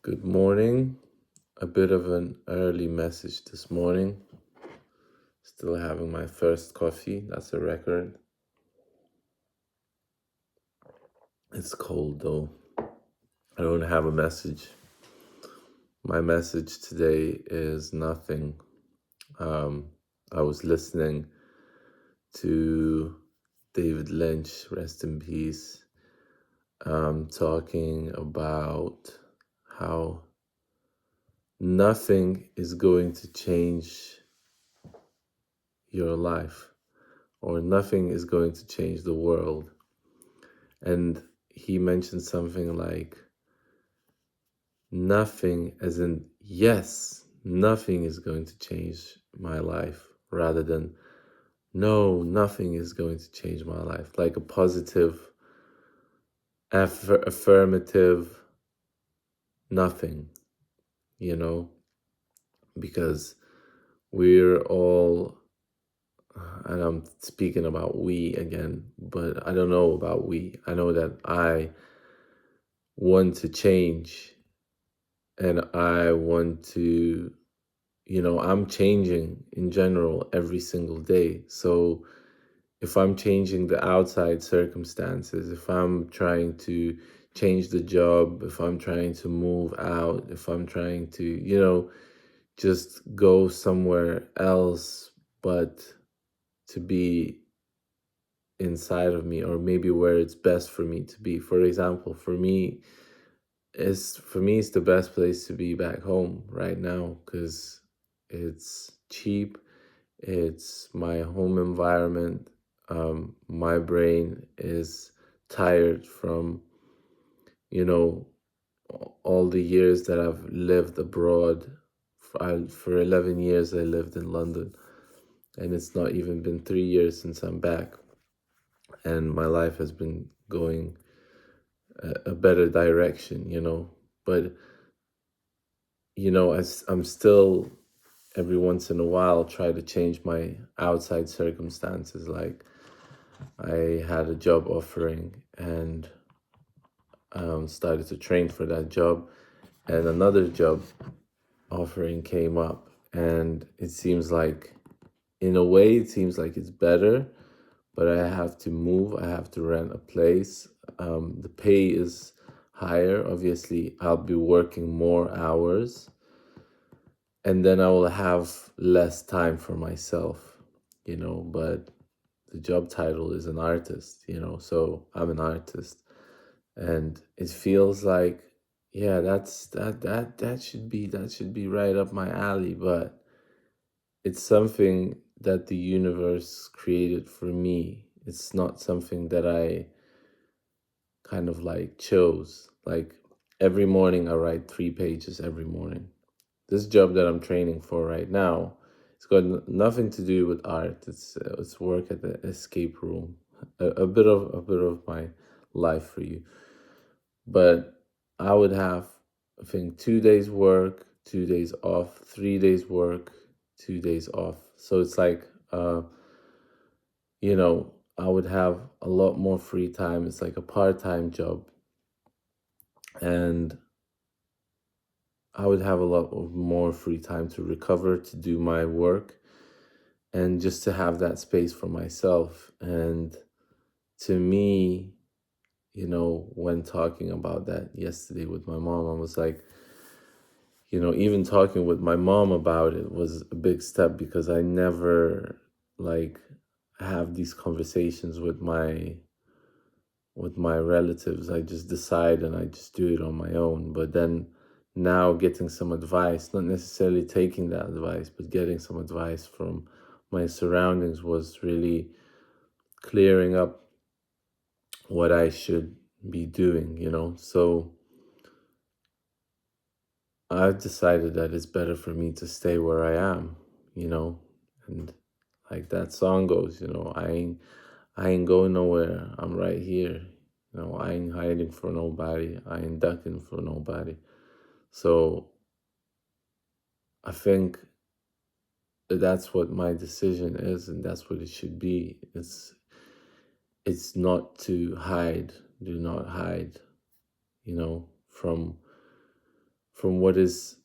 Good morning. A bit of an early message this morning. Still having my first coffee. That's a record. It's cold though. I don't have a message. My message today is nothing. I was listening to David Lynch, rest in peace, talking about how nothing is going to change your life, or nothing is going to change the world. And he mentioned something like nothing, as in, yes, nothing is going to change my life, rather than no, nothing is going to change my life. Like a positive, affirmative nothing, because we're all, and I'm speaking about we again, but I don't know about we. I know that I want to change, and I want to, I'm changing in general every single day. So if I'm changing the outside circumstances, if I'm trying to change the job, if I'm trying to move out, if I'm trying to, just go somewhere else, but to be inside of me, or maybe where it's best for me to be. For example, it's the best place to be back home right now, because it's cheap, it's my home environment. My brain is tired from all the years that I've lived abroad. For 11 years I lived in London, and it's not even been 3 years since I'm back, and my life has been going a better direction, but I'm still, every once in a while, try to change my outside circumstances. Like, I had a job offering, and started to train for that job, and another job offering came up, and it seems like, in a way, it seems like it's better, but I have to move, I have to rent a place. The pay is higher. Obviously, I'll be working more hours, and then I will have less time for myself, but the job title is an artist, so I'm an artist. And it feels like, yeah, that should be right up my alley, but it's something that the universe created for me. It's not something that I kind of like chose. Like, every morning I write 3 pages every morning. This job that I'm training for right now, it's got nothing to do with art. It's work at the escape room. A bit of my life for you. But I would have, I think, 2 days work, 2 days off, 3 days work, 2 days off. So it's like, I would have a lot more free time. It's like a part-time job. And I would have a lot of more free time to recover, to do my work, and just to have that space for myself. And to me, when talking about that yesterday with my mom, I was like, even talking with my mom about it was a big step, because I never like have these conversations with my relatives. I just decide and I just do it on my own. But then now, getting some advice, not necessarily taking that advice, but getting some advice from my surroundings, was really clearing up what I should be doing, So I've decided that it's better for me to stay where I am, and like that song goes, I ain't going nowhere. I'm right here. I ain't hiding for nobody. I ain't ducking for nobody. So I think that's what my decision is, and that's what it should be. It's not to hide. Do not hide, from from what is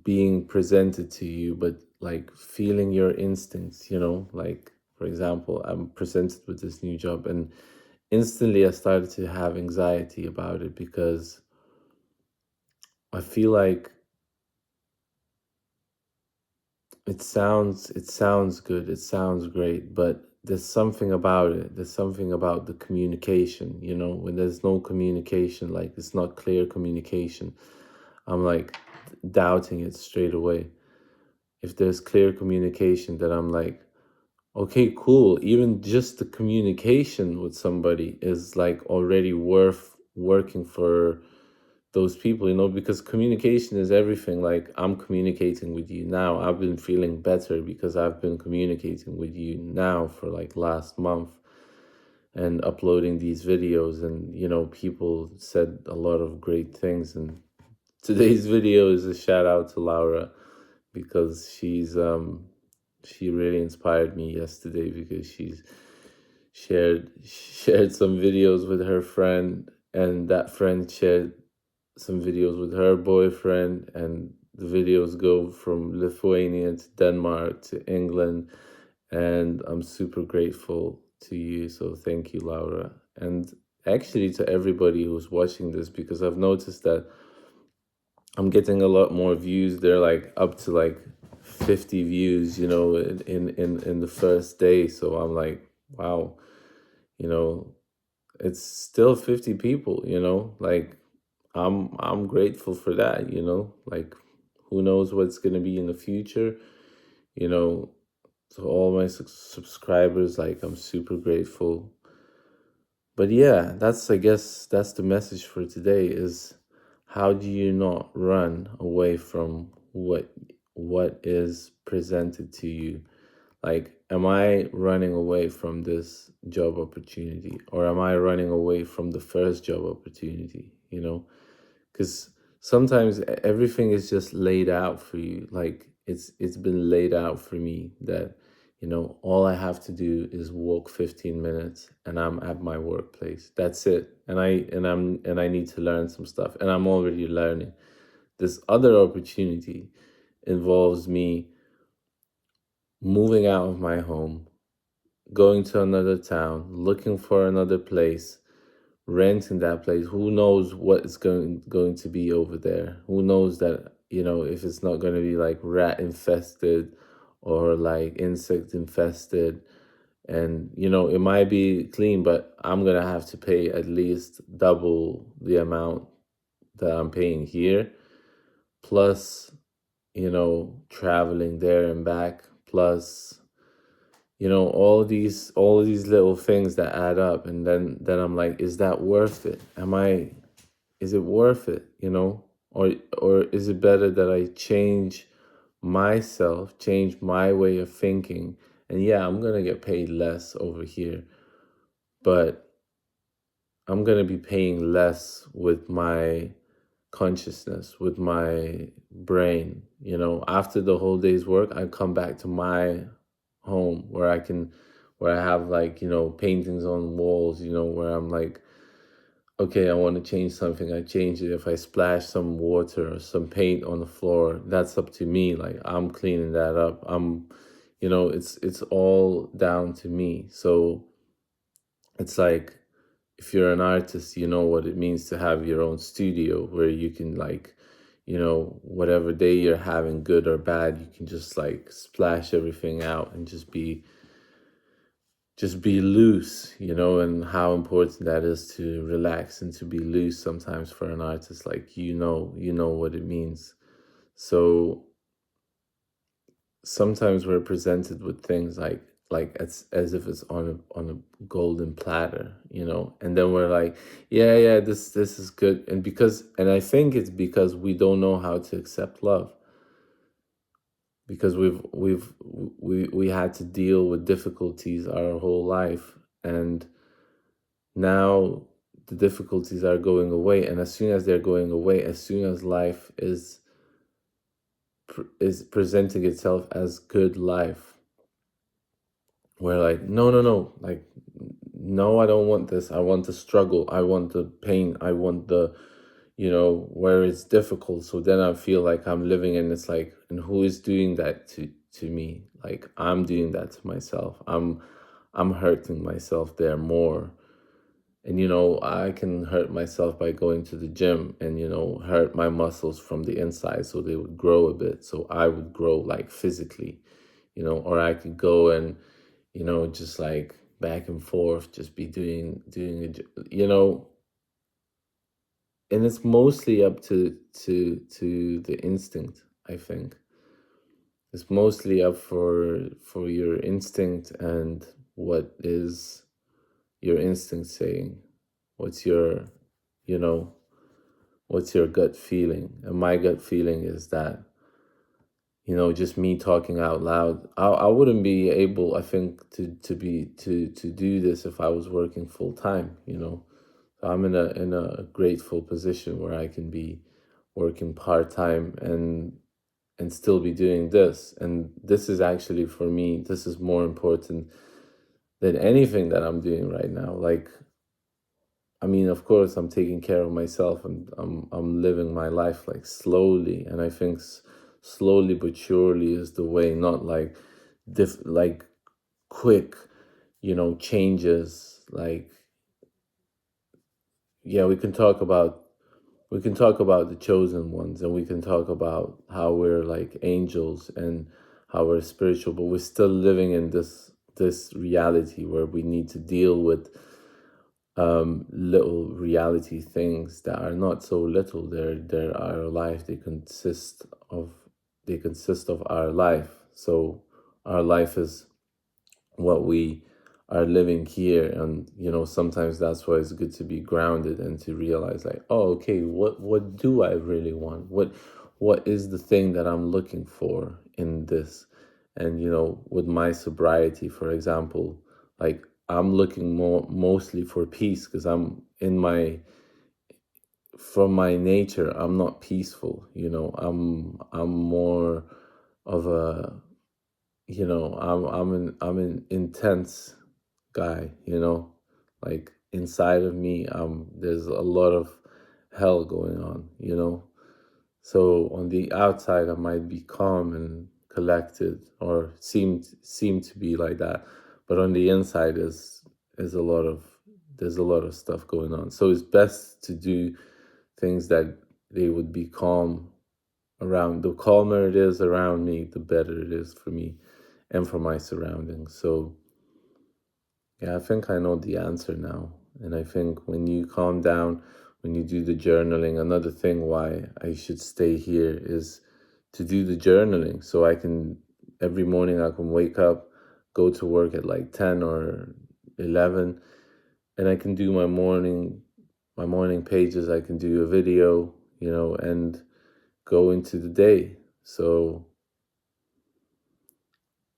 being presented to you, but like feeling your instincts, like, for example, I'm presented with this new job, and instantly I started to have anxiety about it because I feel like it sounds good, it sounds great, but there's something about it. There's something about the communication, when there's no communication, like it's not clear communication. I'm like doubting it straight away. If there's clear communication, then I'm like, okay, cool. Even just the communication with somebody is like already worth working for those people, because communication is everything. Like, I'm communicating with you now. I've been feeling better because I've been communicating with you now for like last month and uploading these videos. And, people said a lot of great things. And today's video is a shout out to Laura because she really inspired me yesterday because she's shared some videos with her friend, and that friend shared some videos with her boyfriend, and the videos go from Lithuania to Denmark to England, and I'm super grateful to you. So thank you, Laura, and actually to everybody who's watching this, because I've noticed that I'm getting a lot more views. They're like up to like 50 views, in the first day. So I'm like, wow, you know, it's still 50 people, like I'm grateful for that, like who knows what's going to be in the future, you know. To all my subscribers, like I'm super grateful. But yeah, I guess that's the message for today is, how do you not run away from what is presented to you? Like, am I running away from this job opportunity, or am I running away from the first job opportunity, Because sometimes everything is just laid out for you. Like, it's been laid out for me that, all I have to do is walk 15 minutes and I'm at my workplace. That's it. And I need to learn some stuff, and I'm already learning. This other opportunity involves me moving out of my home, going to another town, looking for another place, renting that place. Who knows what is going to be over there? Who knows that, if it's not going to be like rat infested or like insect infested. And, it might be clean, but I'm going to have to pay at least double the amount that I'm paying here. Plus, traveling there and back. Plus, all these little things that add up. And then I'm like, is that worth it? Is it worth it? Or is it better that I change myself, change my way of thinking? And yeah, I'm gonna get paid less over here, but I'm gonna be paying less with my consciousness, with my brain. After the whole day's work, I come back to my home where I have like, paintings on walls, where I'm like, okay, I want to change something, I change it. If I splash some water or some paint on the floor, that's up to me. Like, I'm cleaning that up. It's all down to me. So it's like, if you're an artist, you know what it means to have your own studio where you can like, whatever day you're having, good or bad, you can just like splash everything out and just be loose, and how important that is to relax and to be loose sometimes for an artist. Like, what it means. So sometimes we're presented with things like as if it's on a golden platter, and then we're like, yeah, this is good. And I think it's because we don't know how to accept love, because we had to deal with difficulties our whole life, and now the difficulties are going away. And as soon as they're going away, as soon as life is presenting itself as good life, we're like, no, like, no, I don't want this. I want the struggle. I want the pain. I want the, where it's difficult. So then I feel like I'm living, and it's like, and who is doing that to me? Like, I'm doing that to myself. I'm hurting myself there more. And I can hurt myself by going to the gym and hurt my muscles from the inside, so they would grow a bit, so I would grow like physically, or I could go and just like back and forth, just be doing it, and it's mostly up to the instinct. I think it's mostly up for your instinct, and what is your instinct saying? What's your you know what's your gut feeling? And my gut feeling is that just me talking out loud, I wouldn't be able, I think, to do this if I was working full time. So I'm in a grateful position where I can be working part time and still be doing this. And this is actually, for me, this is more important than anything that I'm doing right now. Like, I mean, of course, I'm taking care of myself, and I'm living my life like slowly. And I think slowly but surely is the way, not like like quick, changes. Like, yeah, we can talk about the chosen ones, and we can talk about how we're like angels and how we're spiritual, but we're still living in this reality where we need to deal with little reality things that are not so little. They're our life. They consist of our life. So our life is what we are living here. And sometimes that's why it's good to be grounded and to realize, like, oh, okay, what do I really want? What is the thing that I'm looking for in this? And with my sobriety, for example, like, I'm looking mostly for peace, because from my nature, I'm not peaceful. I'm more of a, I'm an intense guy. Like, inside of me, there's a lot of hell going on. So on the outside, I might be calm and collected, or seem to be like that, but on the inside is a lot of there's a lot of stuff going on. So it's best to do things that they would be calm around. The calmer it is around me, the better it is for me and for my surroundings. So yeah, I think I know the answer now. And I think when you calm down, when you do the journaling, another thing why I should stay here is to do the journaling. So every morning I can wake up, go to work at like 10 or 11, and I can do my morning pages. I can do a video, and go into the day. So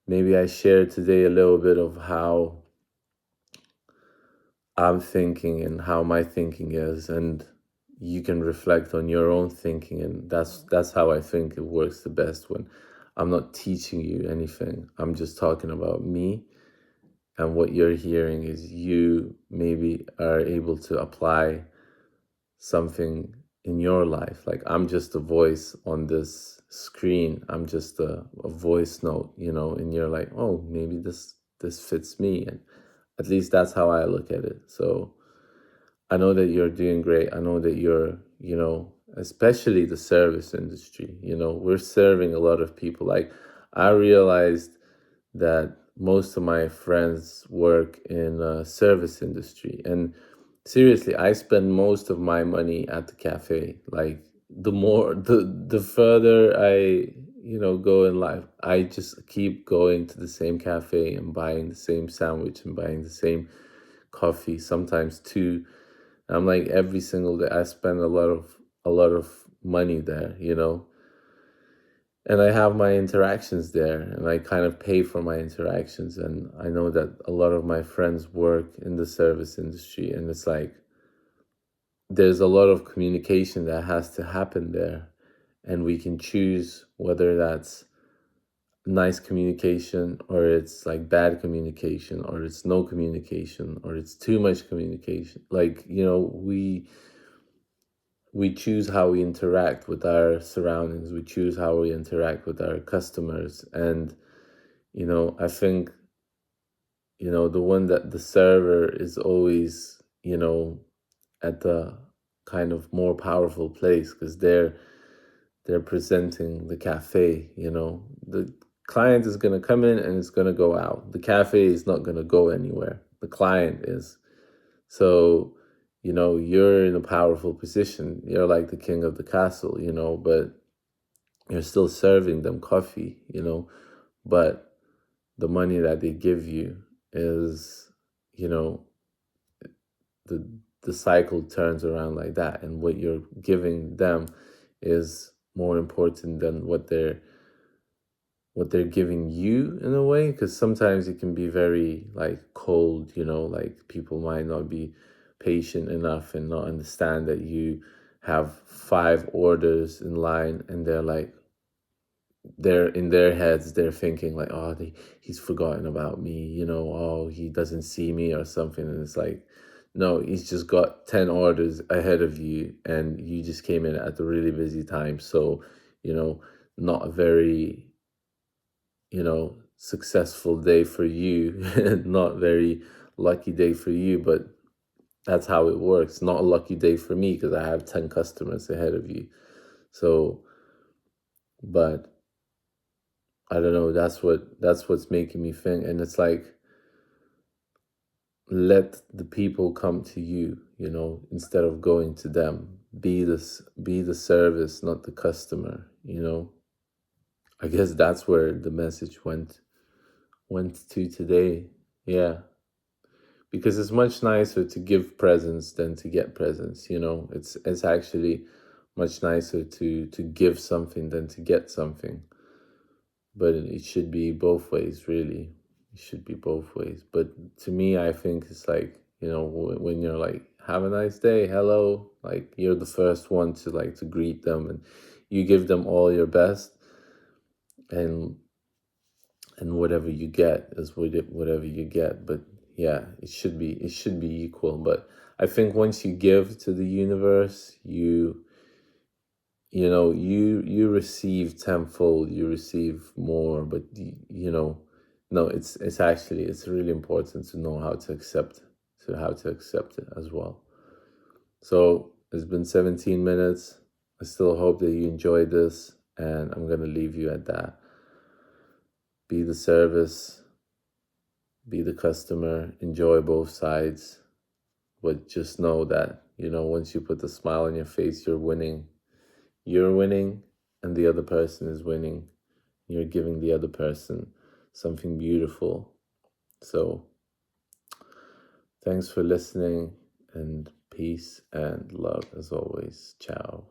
maybe I shared today a little bit of how I'm thinking and how my thinking is, and you can reflect on your own thinking. And that's how I think it works the best, when I'm not teaching you anything. I'm just talking about me, and what you're hearing is you maybe are able to apply something in your life. Like, I'm just a voice on this screen. I'm just a voice note, and you're like, oh, maybe this fits me. And at least that's how I look at it. So I know that you're doing great. I know that you're, especially the service industry, we're serving a lot of people. Like, I realized that most of my friends work in service industry. And seriously, I spend most of my money at the cafe. Like, the further I, go in life, I just keep going to the same cafe and buying the same sandwich and buying the same coffee, sometimes two. I'm like, every single day I spend a lot of money there, and I have my interactions there, and I kind of pay for my interactions. And I know that a lot of my friends work in the service industry, and it's like, there's a lot of communication that has to happen there, and we can choose whether that's nice communication, or it's like bad communication, or it's no communication, or it's too much communication. Like, we choose how we interact with our surroundings. We choose how we interact with our customers. And, I think, the one that the server is always, at the kind of more powerful place, because they're presenting the cafe. The client is going to come in and it's going to go out. The cafe is not going to go anywhere. The client is. So, you're in a powerful position. You're like the king of the castle, but you're still serving them coffee, but the money that they give you is, you know, the the cycle turns around like that, and what you're giving them is more important than what they're giving you, in a way, because sometimes it can be very like cold, like people might not be patient enough and not understand that you have 5 orders in line, and they're in their heads, they're thinking like, oh, he's forgotten about me, oh, he doesn't see me or something. And it's like, no, he's just got 10 orders ahead of you, and you just came in at a really busy time. So, not a very, successful day for you, not very lucky day for you, but that's how it works. Not a lucky day for me because I have 10 customers ahead of you. So, but I don't know, that's what's making me think. And it's like, let the people come to you, instead of going to them. Be the service, not the customer. I guess that's where the message went to today. Yeah. Because it's much nicer to give presents than to get presents. It's actually much nicer to give something than to get something. But it should be both ways, really. It should be both ways. But to me, I think it's like, when you're like, have a nice day, hello, like you're the first one to greet them, and you give them all your best, and whatever you get is whatever you get. But yeah, it should be equal. But I think once you give to the universe, you receive tenfold, you receive more. But no, it's really important to know how to accept it as well. So it's been 17 minutes. I still hope that you enjoyed this, and I'm going to leave you at that. Be the service, be the customer, enjoy both sides. But just know that, once you put the smile on your face, you're winning. You're winning, and the other person is winning. You're giving the other person something beautiful. So, thanks for listening, and peace and love as always. Ciao.